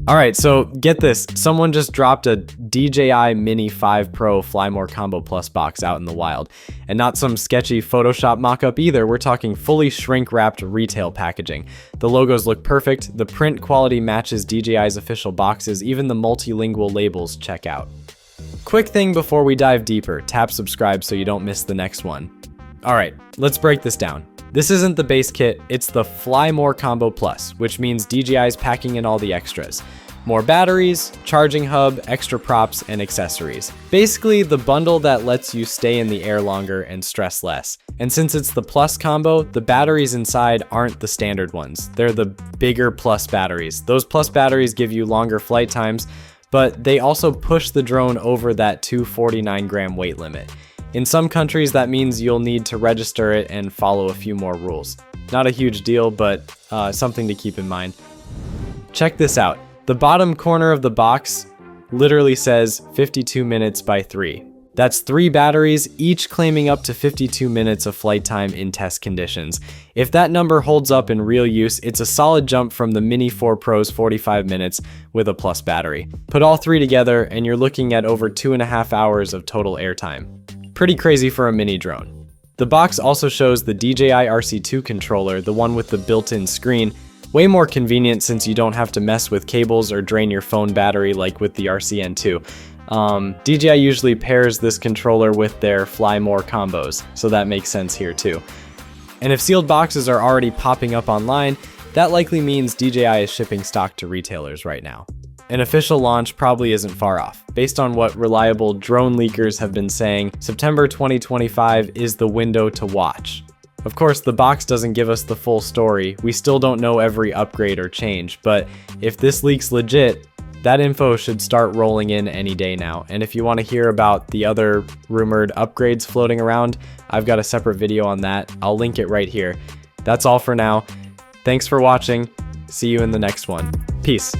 Alright, so get this, someone just dropped a DJI Mini 5 Pro Fly More Combo Plus box out in the wild. And not some sketchy Photoshop mockup either, we're talking fully shrink-wrapped retail packaging. The logos look perfect, the print quality matches DJI's official boxes, even the multilingual labels check out. Quick thing before we dive deeper, tap subscribe so you don't miss the next one. Alright, let's break this down. This isn't the base kit, it's the Fly More Combo Plus, which means DJI's packing in all the extras. More batteries, charging hub, extra props, and accessories. Basically, the bundle that lets you stay in the air longer and stress less. And since it's the Plus combo, the batteries inside aren't the standard ones. They're the bigger Plus batteries. Those Plus batteries give you longer flight times, but they also push the drone over that 249-gram weight limit. In some countries, that means you'll need to register it and follow a few more rules. Not a huge deal, but something to keep in mind. Check this out. The bottom corner of the box literally says 52 minutes by 3. That's 3 batteries, each claiming up to 52 minutes of flight time in test conditions. If that number holds up in real use, it's a solid jump from the Mini 4 Pro's 45 minutes with a Plus battery. Put all 3 together and you're looking at over 2.5 hours of total airtime. Pretty crazy for a mini drone. The box also shows the DJI RC2 controller, the one with the built-in screen. Way more convenient since you don't have to mess with cables or drain your phone battery like with the RCN2. DJI usually pairs this controller with their Fly More combos, so that makes sense here too. And if sealed boxes are already popping up online, that likely means DJI is shipping stock to retailers right now. An official launch probably isn't far off. Based on what reliable drone leakers have been saying, September 2025 is the window to watch. Of course, the box doesn't give us the full story. We still don't know every upgrade or change, but if this leak's legit, that info should start rolling in any day now. And if you want to hear about the other rumored upgrades floating around, I've got a separate video on that. I'll link it right here. That's all for now. Thanks for watching. See you in the next one. Peace.